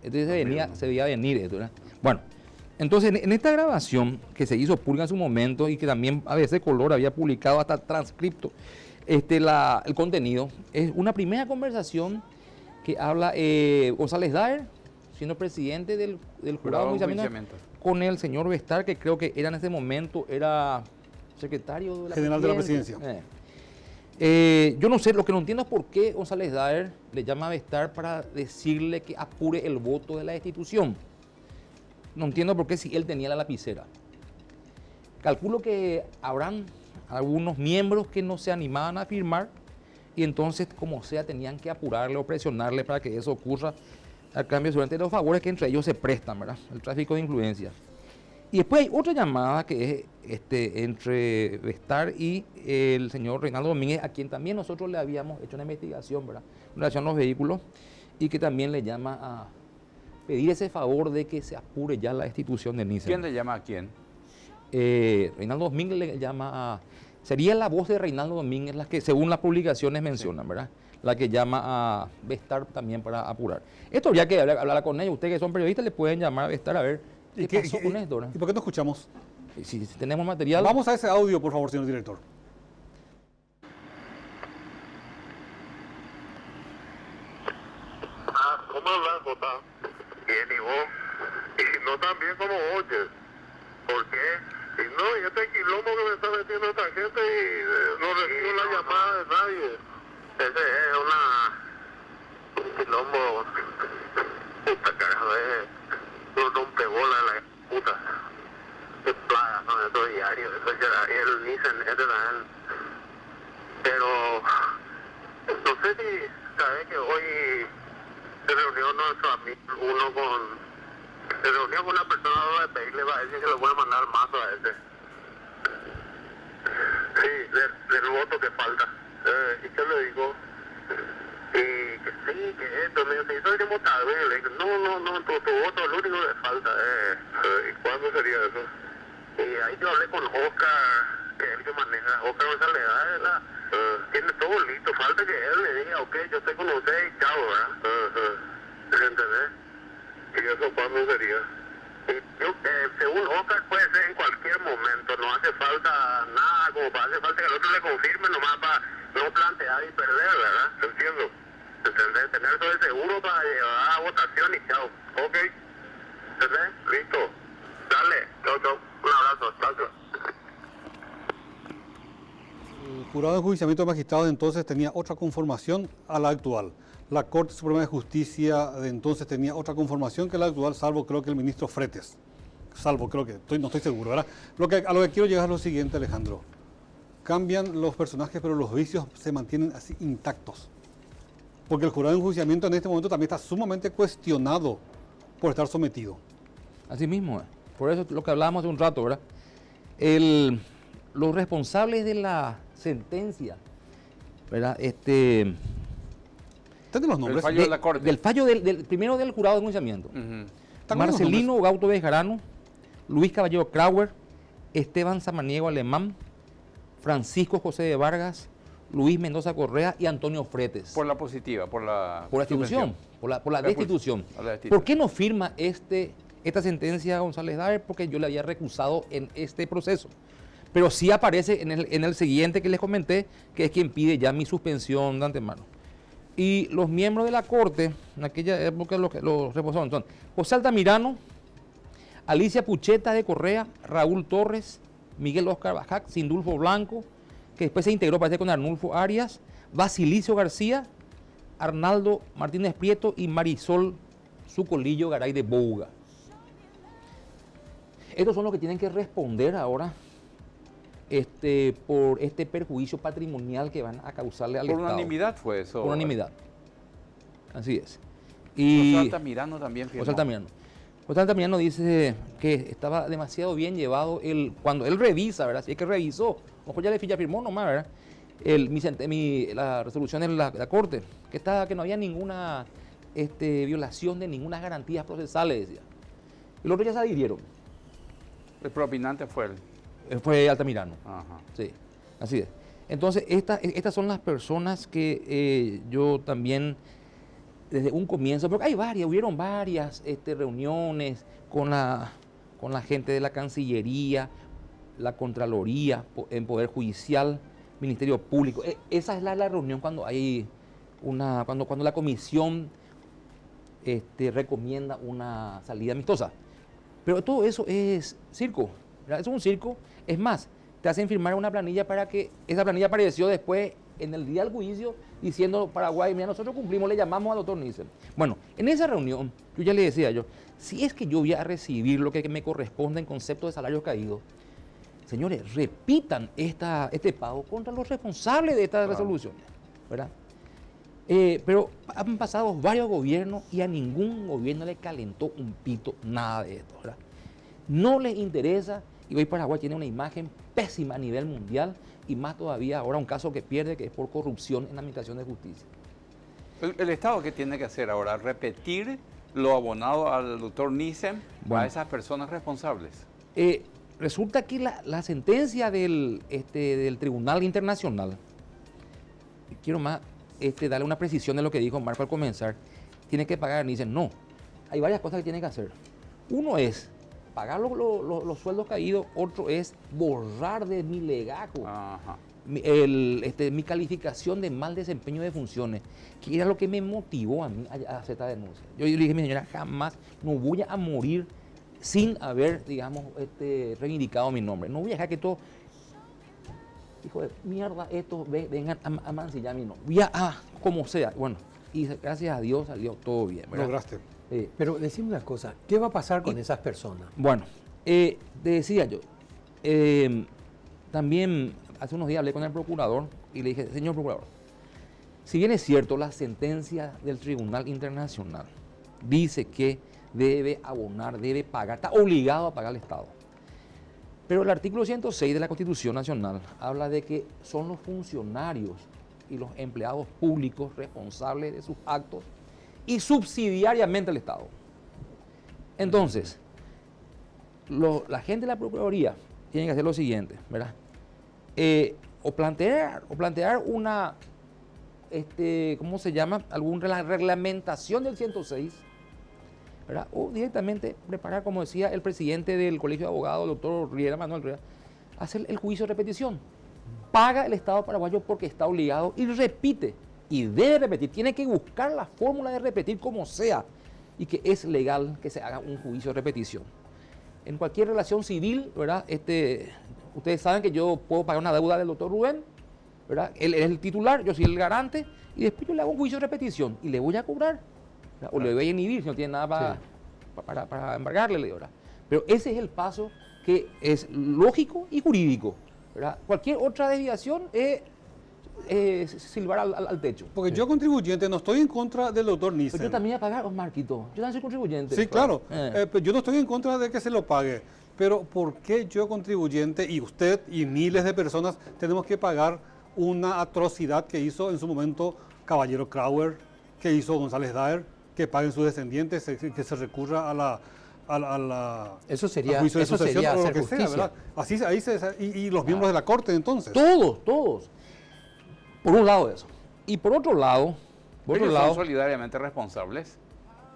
Entonces se veía venir esto, ¿verdad? Bueno, entonces en esta grabación que se hizo pública en su momento y que también a veces Color había publicado hasta transcripto el contenido, es una primera conversación que habla González Daer, siendo presidente del jurado de enjuiciamiento, con el señor Bestar, que creo que era en ese momento, era secretario de la General presidencia. de la presidencia. Yo no sé, lo que no entiendo es por qué González Daer le llama a Bestar para decirle que apure el voto de la destitución. No entiendo por qué si él tenía la lapicera. Calculo que habrán algunos miembros que no se animaban a firmar y entonces, como sea, tenían que apurarle o presionarle para que eso ocurra, a cambio de los favores que entre ellos se prestan, ¿verdad? El tráfico de influencias. Y después hay otra llamada que es entre Bestar y el señor Reinaldo Domínguez, a quien también nosotros le habíamos hecho una investigación, ¿verdad?, en relación a los vehículos, y que también le llama a pedir ese favor de que se apure ya la destitución de Nissan. ¿Quién le llama a quién? Reinaldo Domínguez le llama a... Sería la voz de Reinaldo Domínguez la que, según las publicaciones mencionan, ¿verdad?, la que llama a Bestar también para apurar. Esto habría que hablar con ellos. Ustedes que son periodistas le pueden llamar a Bestar a ver qué pasó con esto, ¿verdad? ¿Y por qué no escuchamos? Si tenemos material... Vamos a ese audio, por favor, señor director. ¿Cómo hablas, Jota? Bien, y vos. Y no tan bien como oyes. ¿Por qué? Y no, y este quilombo que me está metiendo esta gente y no recibo la llamada de nadie. Ese es un quilombo. Puta carajo, un rompebola de la puta. Qué plaga son estos diarios. Eso ya, el Nissan, también. Pero no sé si sabes que hoy se reunió nuestro amigo, se reunió con una persona de pedirle va a decir que le voy a mandar mazo a ese. Sí, del voto que falta. ¿Y qué le digo? Y que sí, que esto, me dice, soy demotable. Le digo, no, tu voto es lo único que falta. ¿Y cuándo sería eso? Y ahí yo hablé con Oscar, que es el que maneja, Oscar González, ¿verdad? Tiene todo listo, falta que él le diga, ok, yo estoy con usted y chao, ¿verdad? ¿Entendés? ¿Y eso cuándo sería? Y yo, según Oscar, puede ser en cualquier momento, no hace falta nada, como para hace falta que el otro le confirme, nomás para no plantear y perder, ¿verdad? Entiendo. ¿Entendés? Tener todo el seguro para llevar a votación y chao. Ok. ¿Entendés? Listo. Dale. Chao. Un abrazo. Chao. El jurado de enjuiciamiento de magistrados entonces tenía otra conformación a la actual. La Corte Suprema de Justicia de entonces tenía otra conformación que la actual, salvo creo que el ministro Fretes. Salvo, creo que, no estoy seguro, ¿verdad? A lo que quiero llegar es lo siguiente, Alejandro. Cambian los personajes, pero los vicios se mantienen así intactos. Porque el jurado de enjuiciamiento en este momento también está sumamente cuestionado por estar sometido. Así mismo, por eso lo que hablábamos hace un rato, ¿verdad? Los responsables de la sentencia, ¿verdad? ¿Tienen los nombres? El fallo de la Corte. Del fallo primero del jurado de enjuiciamiento. ¿Están los Marcelino nombres? Gauto Bejarano, Luis Caballero Krauer, Esteban Samaniego Alemán, Francisco José de Vargas, Luis Mendoza Correa y Antonio Fretes. Por la positiva, por la destitución, por la destitución. ¿Por qué no firma esta sentencia González Daer? Porque yo le había recusado en este proceso. Pero sí aparece en el siguiente que les comenté, que es quien pide ya mi suspensión de antemano. Y los miembros de la Corte, en aquella época los responsables son José Altamirano, Alicia Pucheta de Correa, Raúl Torres, Miguel Oscar Bajac, Sindulfo Blanco, que después se integró, parece, con Arnulfo Arias, Basilicio García, Arnaldo Martínez Prieto y Marisol Sucolillo Garay de Bouga. Estos son los que tienen que responder ahora por este perjuicio patrimonial que van a causarle al Estado. Por unanimidad fue eso. Por unanimidad. Así es. Y José Altamirano también firmó. José Altamirano dice que estaba demasiado bien llevado cuando él revisa, ¿verdad? Si es que revisó, ojo, ya firmó nomás, ¿verdad? La resolución de la Corte, que no había ninguna violación de ninguna garantía procesales, decía. Y los otros ya se adhirieron. El propinante fue él. Fue Altamirano. Ajá. Sí, así es. Entonces, estas son las personas que yo también, desde un comienzo, porque hubieron varias reuniones con la gente de la Cancillería, la Contraloría, en Poder Judicial, Ministerio Público. Esa es la reunión cuando hay cuando la comisión recomienda una salida amistosa. Pero todo eso es circo, ¿verdad? Es un circo. Es más, te hacen firmar una planilla para que esa planilla apareció después en el día del juicio diciendo Paraguay, mira, nosotros cumplimos, le llamamos al doctor Nissen. Bueno, en esa reunión, yo ya le decía si es que yo voy a recibir lo que me corresponde en concepto de salarios caídos, señores, repitan este pago contra los responsables de estas resoluciones, ¿verdad? Pero han pasado varios gobiernos y a ningún gobierno le calentó un pito nada de esto, ¿verdad? No les interesa, y hoy Paraguay tiene una imagen pésima a nivel mundial, y más todavía ahora un caso que pierde, que es por corrupción en la Administración de Justicia. ¿El Estado qué tiene que hacer ahora? ¿Repetir lo abonado al doctor Nissen a esas personas responsables? Resulta que la sentencia del Tribunal Internacional, quiero más darle una precisión de lo que dijo Marco al comenzar, tiene que pagar Nissen. No, hay varias cosas que tiene que hacer. Uno es pagar los sueldos caídos, otro es borrar de mi legajo mi calificación de mal desempeño de funciones, que era lo que me motivó a mí a hacer esta denuncia. Yo le dije, mi señora, jamás no voy a morir sin haber, digamos, reivindicado mi nombre. No voy a dejar que todo, hijo de mierda, vengan a mancillar mi nombre. Voy a, como sea. Bueno, y gracias a Dios salió todo bien, ¿verdad? Lograste. Pero decime una cosa, ¿qué va a pasar con esas personas? Bueno, te decía yo, también hace unos días hablé con el procurador y le dije, señor procurador, si bien es cierto, la sentencia del Tribunal Internacional dice que debe abonar, debe pagar, está obligado a pagar al Estado. Pero el artículo 106 de la Constitución Nacional habla de que son los funcionarios y los empleados públicos responsables de sus actos y subsidiariamente el Estado. Entonces, la gente de la Procuraduría tiene que hacer lo siguiente, ¿verdad? O plantear una, ¿cómo se llama? Alguna reglamentación del 106, ¿verdad? O directamente preparar, como decía el presidente del Colegio de Abogados, el doctor Riera, Manuel Riera, hacer el juicio de repetición. Paga el Estado paraguayo porque está obligado y repite. Y debe repetir, tiene que buscar la fórmula de repetir como sea, y que es legal que se haga un juicio de repetición. En cualquier relación civil, ¿verdad? Ustedes saben que yo puedo pagar una deuda del doctor Rubén, ¿verdad? Él es el titular, yo soy el garante, y después yo le hago un juicio de repetición y le voy a cobrar, ¿verdad? O le voy a inhibir si no tiene nada para embargarle, ¿verdad? Pero ese es el paso que es lógico y jurídico, ¿verdad? Cualquier otra desviación es silbar al techo. Porque yo, contribuyente, no estoy en contra del doctor Nissen. Pero yo también voy a pagar, Marquito. Yo también soy contribuyente. Sí, claro. Pero yo no estoy en contra de que se lo pague. Pero ¿por qué yo, contribuyente, y usted y miles de personas tenemos que pagar una atrocidad que hizo en su momento Caballero Krauer, que hizo González Daer, que paguen sus descendientes, que se recurra a la eso sería, juicio de eso sucesión sería o lo hacer que justicia. sea, ¿verdad? Y los miembros de la Corte, entonces. Todos. Por un lado eso. Y por otro lado... ¿Ellos son solidariamente responsables?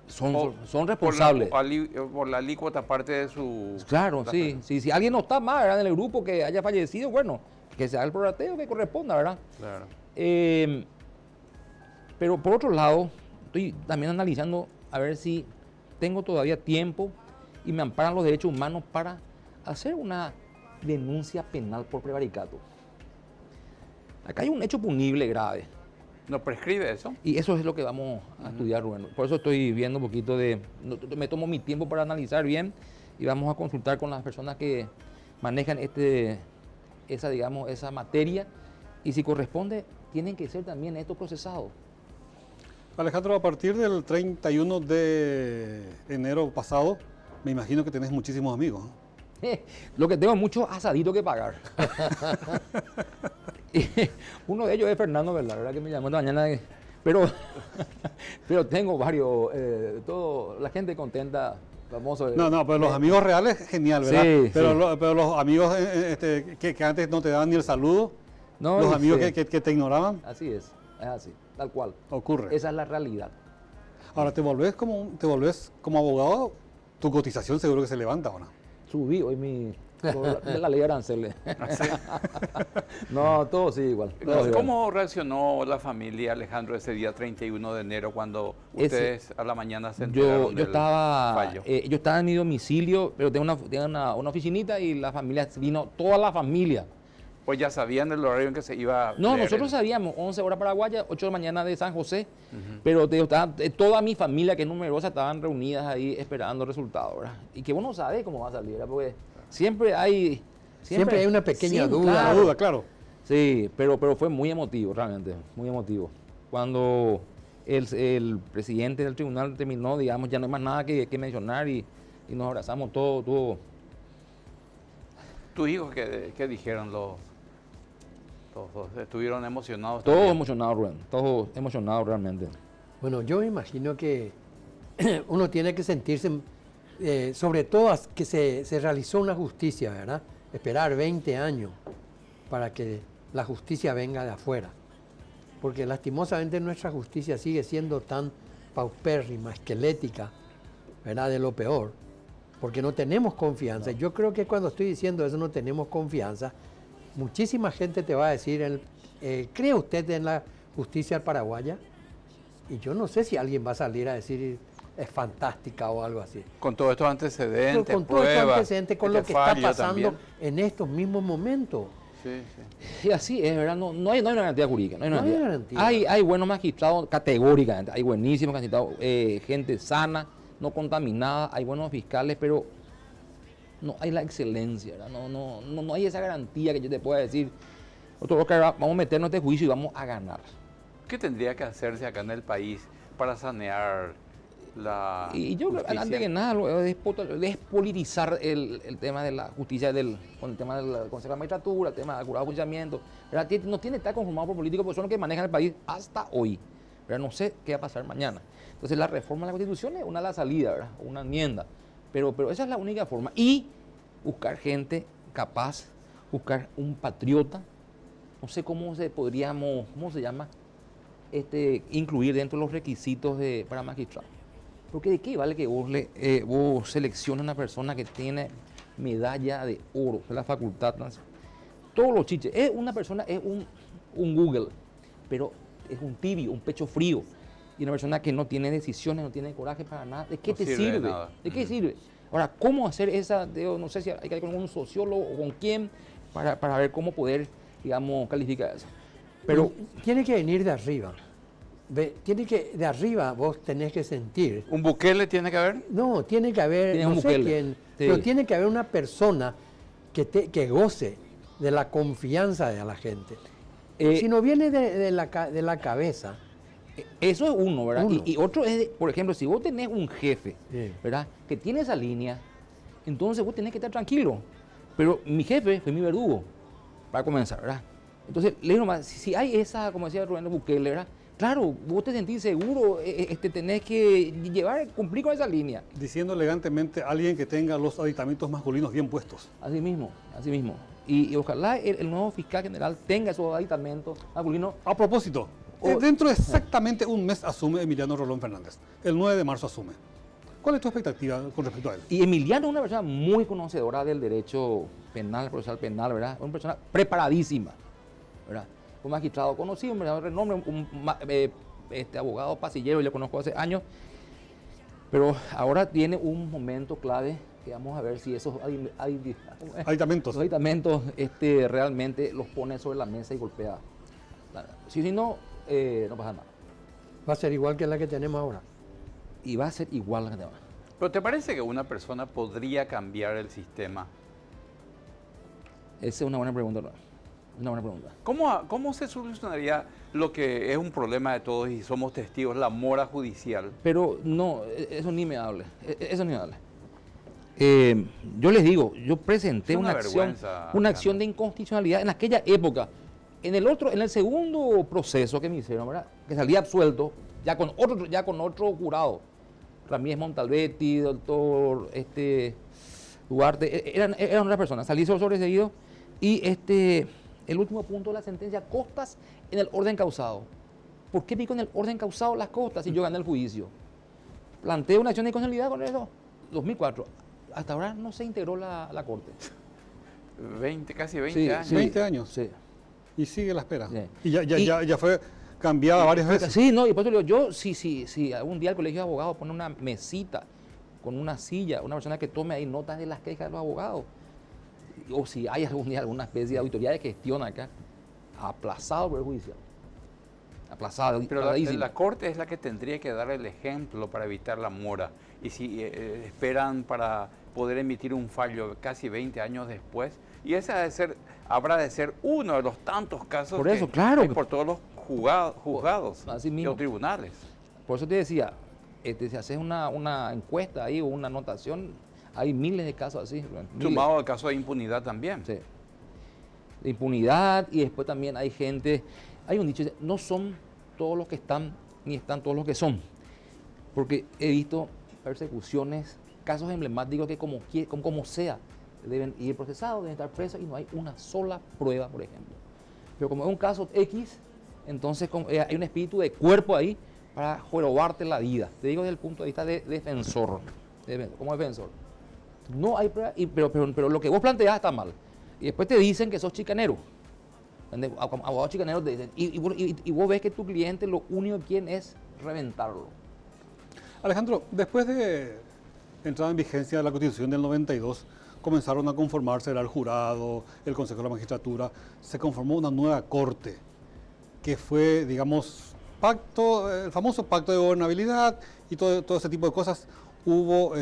Son responsables. Por la alícuota parte de su... Claro, sí. Si alguien no está más, ¿verdad?, en el grupo que haya fallecido, bueno, que se haga el prorrateo que corresponda, ¿verdad? Claro. Pero por otro lado, estoy también analizando a ver si tengo todavía tiempo y me amparan los derechos humanos para hacer una denuncia penal por prevaricato. Acá hay un hecho punible grave. ¿No prescribe eso? Y eso es lo que vamos a estudiar, Rubén. Por eso estoy viendo un poquito me tomo mi tiempo para analizar bien y vamos a consultar con las personas que manejan esa materia, y si corresponde, tienen que ser también estos procesados. Alejandro, a partir del 31 de enero pasado, me imagino que tenés muchísimos amigos, ¿no? Lo que tengo es muchos asaditos que pagar. Uno de ellos es Fernando Velar, ¿verdad? Que me llamó esta mañana. Pero tengo varios, la gente contenta, famoso. No, pero los amigos reales, genial, ¿verdad? Sí, pero los amigos que antes no te daban ni el saludo. No, los amigos sí. que te ignoraban, Así es así, tal cual. ocurre. Esa es la realidad. Ahora, te volvés como abogado, tu cotización seguro que se levanta ahora. Subí hoy la ley de aranceles. No, todo sí igual. todo igual. ¿Cómo reaccionó la familia, Alejandro, ese día 31 de enero cuando ustedes a la mañana se enteraron Yo del estaba, fallo? yo estaba en mi domicilio, pero tengo una oficinita y la familia vino, toda la familia. Pues ya sabían el horario en que se iba a No, leer nosotros sabíamos, 11 horas paraguaya, 8 de la mañana de San José, pero toda mi familia, que es numerosa, estaban reunidas ahí esperando el resultado, ¿verdad? Y que vos no sabés cómo va a salir, ¿verdad? Porque siempre hay una pequeña sí, duda. La claro. duda, claro. Sí, pero fue muy emotivo, realmente, muy emotivo. Cuando el presidente del tribunal terminó, digamos, ya no hay más nada que mencionar y nos abrazamos todos. ¿Tus hijos qué dijeron los dos? ¿Estuvieron emocionados? Todos también? emocionados, Rubén, todos emocionados realmente. Bueno, yo me imagino que uno tiene que sentirse, sobre todo que se realizó una justicia, ¿verdad? Esperar 20 años para que la justicia venga de afuera. Porque lastimosamente nuestra justicia sigue siendo tan paupérrima, esquelética, ¿verdad? De lo peor. Porque no tenemos confianza. Yo creo que cuando estoy diciendo eso, no tenemos confianza, muchísima gente te va a decir, ¿cree usted en la justicia paraguaya? Y yo no sé si alguien va a salir a decir, es fantástica o algo así. Con todos estos antecedentes, Pero con todo pruebas, estos antecedentes, con este lo que está fallo pasando también. en estos mismos momentos. Sí, sí. Y así es, ¿verdad? No hay una garantía jurídica. No hay, una No hay garantía. garantía. Hay buenos magistrados categóricamente, hay buenísimos magistrados, gente sana, no contaminada, hay buenos fiscales, pero no hay la excelencia, ¿verdad? No hay esa garantía que yo te pueda decir, nosotros vamos a meternos en este juicio y vamos a ganar. ¿Qué tendría que hacerse acá en el país para sanear la Y yo creo, justicia? antes que nada, despolitizar el tema de la justicia, con el tema del Consejo de la Magistratura, el tema del jurado de enjuiciamiento, ¿verdad? No tiene que estar conformado por políticos, porque son los que manejan el país hasta hoy, ¿verdad? No sé qué va a pasar mañana. Entonces la reforma de la Constitución es una de las salidas, ¿verdad? Una enmienda, pero esa es la única forma. Y buscar gente capaz, buscar un patriota, no sé cómo se llama, incluir dentro de los requisitos para magistrado. Porque de qué vale que vos selecciones una persona que tiene medalla de oro de la facultad, todos los chiches, una persona es un Google, pero es un tibio, un pecho frío, y una persona que no tiene decisiones, no tiene coraje para nada, ¿de qué No te sirve de sirve? nada. ¿De qué sirve? Ahora, ¿cómo hacer esa? No sé si hay que ir con un sociólogo o con quién para ver cómo poder, digamos, calificar eso. Pero Tiene que venir de arriba. De arriba vos tenés que sentir. ¿Un Bukele tiene que haber? No, tiene que haber, Tiene no un sé Bukele, quién, sí. pero tiene que haber una persona que goce de la confianza de la gente. Si no viene de la cabeza, eso es uno, ¿verdad? Uno. Y otro es, por ejemplo, si vos tenés un jefe, Sí. ¿verdad? Que tiene esa línea, entonces vos tenés que estar tranquilo. Pero mi jefe fue mi verdugo, para comenzar, ¿verdad? Entonces, le digo nomás, si hay esa, como decía Rubén Bukele, ¿verdad? Claro, vos te sentís seguro, tenés que cumplir con esa línea. Diciendo elegantemente, alguien que tenga los aditamentos masculinos bien puestos. Así mismo, así mismo. Y ojalá el nuevo fiscal general tenga esos aditamentos masculinos. A propósito, dentro de exactamente un mes asume Emiliano Rolón Fernández. El 9 de marzo asume. ¿Cuál es tu expectativa con respecto a él? Y Emiliano es una persona muy conocedora del derecho penal, procesal penal, ¿verdad? Una persona preparadísima, ¿verdad? Un magistrado conocido, un magistrado de renombre, un abogado pasillero, yo lo conozco hace años, pero ahora tiene un momento clave que vamos a ver si esos Aditamentos. los aditamentos realmente los pone sobre la mesa y golpea. Si no, no pasa nada. va a ser igual que la que tenemos ahora. Y va a ser igual la que te va. ¿Pero te parece que una persona podría cambiar el sistema? Esa es una buena pregunta, ¿no? Una buena pregunta. ¿Cómo se solucionaría lo que es un problema de todos y somos testigos, la mora judicial? Pero no, eso ni me hable. Eso ni me hable. Yo les digo, yo presenté Es una una vergüenza, acción de inconstitucionalidad en aquella época. En el segundo proceso que me hicieron, ¿verdad? Que salí absuelto, ya con otro jurado. Ramírez Montalbetti, doctor Duarte, eran otras personas. Salí sobreseído y el último punto de la sentencia, costas en el orden causado. ¿Por qué pico en el orden causado las costas si yo gané el juicio? Planteé una acción de inconstitucionalidad con eso, 2004. Hasta ahora no se integró la Corte. Casi 20 Sí, años. sí. 20 años. Sí. Y sigue la espera. Sí. Y ya fue cambiada varias veces. Sí, no, y por eso digo, yo, si algún día el colegio de abogados pone una mesita con una silla, una persona que tome ahí notas de las quejas de los abogados, o si hay algún día alguna especie de auditoría de gestión acá, aplazado por el juicio. Aplazado. Pero aplazadísimo. la Corte es la que tendría que dar el ejemplo para evitar la mora. Y si esperan para poder emitir un fallo casi 20 años después, y ese habrá de ser uno de los tantos casos Por eso, que claro. hay por todos los juzgados Así y mismo. los tribunales. Por eso te decía, si haces una encuesta ahí o una anotación, hay miles de casos así. Miles. Sumado al caso de impunidad también. Sí. De impunidad, y después también hay gente, hay un dicho, no son todos los que están, ni están todos los que son. Porque he visto persecuciones, casos emblemáticos que como sea, deben ir procesados, deben estar presos y no hay una sola prueba, por ejemplo. Pero como es un caso X, entonces hay un espíritu de cuerpo ahí para jorobarte la vida. Te digo desde el punto de vista de defensor, como defensor. No hay prueba, pero lo que vos planteás está mal. Y después te dicen que sos chicanero. Abogados chicaneros te dicen, y vos ves que tu cliente lo único que quiere es reventarlo. Alejandro, después de entrada en vigencia de la Constitución del 92, comenzaron a conformarse el jurado, el Consejo de la Magistratura, se conformó una nueva corte, que fue, digamos, el famoso pacto de gobernabilidad y todo ese tipo de cosas. Hubo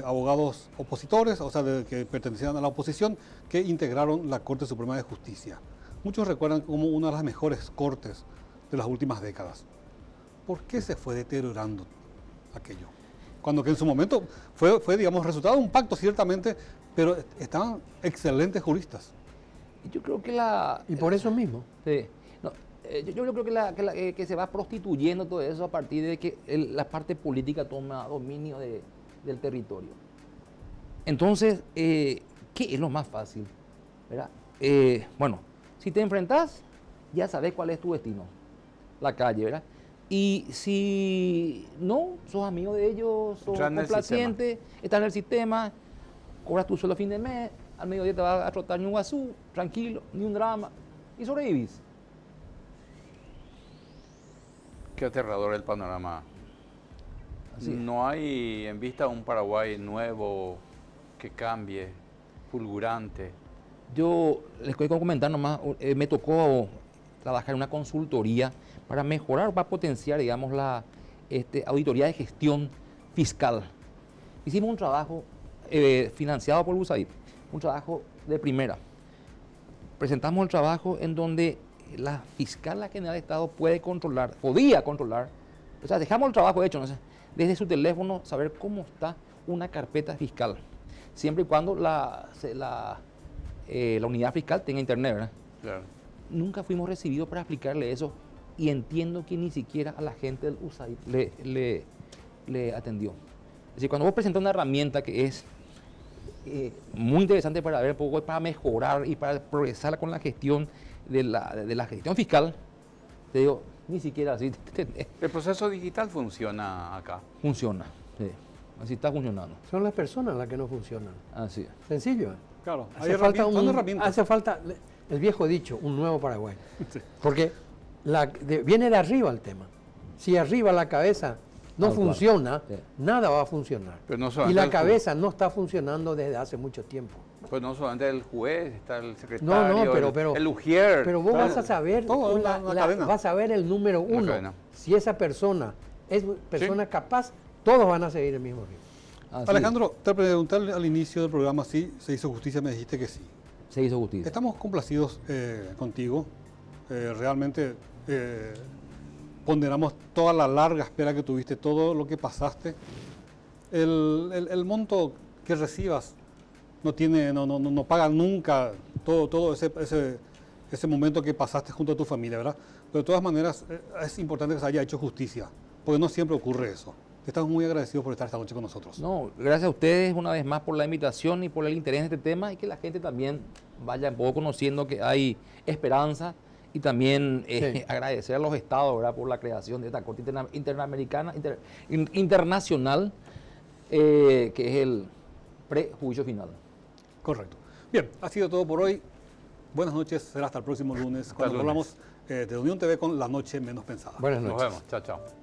abogados opositores, o sea, que pertenecían a la oposición, que integraron la Corte Suprema de Justicia. Muchos recuerdan como una de las mejores cortes de las últimas décadas. ¿Por qué se fue deteriorando aquello? Cuando que en su momento fue digamos, resultado de un pacto, ciertamente, pero estaban excelentes juristas. Yo creo que Y por eso mismo. Sí. No, yo creo que se va prostituyendo todo eso a partir de que la parte política toma dominio del territorio. Entonces, ¿qué es lo más fácil? ¿Verdad? Bueno, si te enfrentas, ya sabes cuál es tu destino, la calle, ¿verdad? Y si no, sos amigo de ellos, sos complaciente, estás en el sistema, cobras tu sueldo a fin de mes, al mediodía te vas a trotar en un guazú, tranquilo, ni un drama, y sobrevivís. Qué aterrador el panorama. Así es. No hay en vista un Paraguay nuevo que cambie, fulgurante. Yo les quiero comentar nomás, me tocó trabajar en una consultoría para mejorar, para potenciar, digamos, la auditoría de gestión fiscal. Hicimos un trabajo financiado por USAID, un trabajo de primera. Presentamos el trabajo en donde la fiscal general de Estado podía controlar, o sea, dejamos el trabajo hecho, no sé, desde su teléfono saber cómo está una carpeta fiscal, siempre y cuando la unidad fiscal tenga internet, ¿verdad? Claro. Nunca fuimos recibidos para explicarle eso y entiendo que ni siquiera a la gente del USAID le atendió. Es decir, cuando vos presentas una herramienta que es muy interesante para ver, para mejorar y para progresar con la gestión de la gestión fiscal, te digo, ni siquiera así. El proceso digital funciona acá. Funciona, sí, así está funcionando. Son las personas las que no funcionan. Así es. Sencillo. Claro, Hace falta, el viejo dicho, un nuevo Paraguay. Sí. Porque viene de arriba el tema. Si arriba la cabeza no funciona, claro. Sí. nada va a funcionar. Pero no Y solamente la el cabeza no está funcionando desde hace mucho tiempo. Pues no solamente el juez, está el secretario, pero el ujier. Pero vos vas a saber, todo, la cadena. vas a ver el número uno. cadena. Si esa persona es persona capaz, todos van a seguir el mismo ritmo. Así Alejandro, te pregunté al inicio del programa si se hizo justicia, me dijiste que sí. es. Se hizo justicia. Estamos complacidos contigo. Realmente ponderamos toda la larga espera que tuviste, todo lo que pasaste. El monto que recibas no paga nunca todo ese momento que pasaste junto a tu familia, ¿verdad? Pero de todas maneras es importante que se haya hecho justicia, porque no siempre ocurre eso. Estamos muy agradecidos por estar esta noche con nosotros. No, gracias a ustedes una vez más por la invitación y por el interés en este tema y que la gente también vaya un poco conociendo que hay esperanza y también agradecer a los estados, ¿verdad?, por la creación de esta Corte Internacional, que es el prejuicio final. Correcto. Bien, ha sido todo por hoy. Buenas noches, será hasta el próximo lunes, cuando hablamos de Unión TV con La Noche Menos Pensada. Buenas noches. Nos vemos. Chao, chao.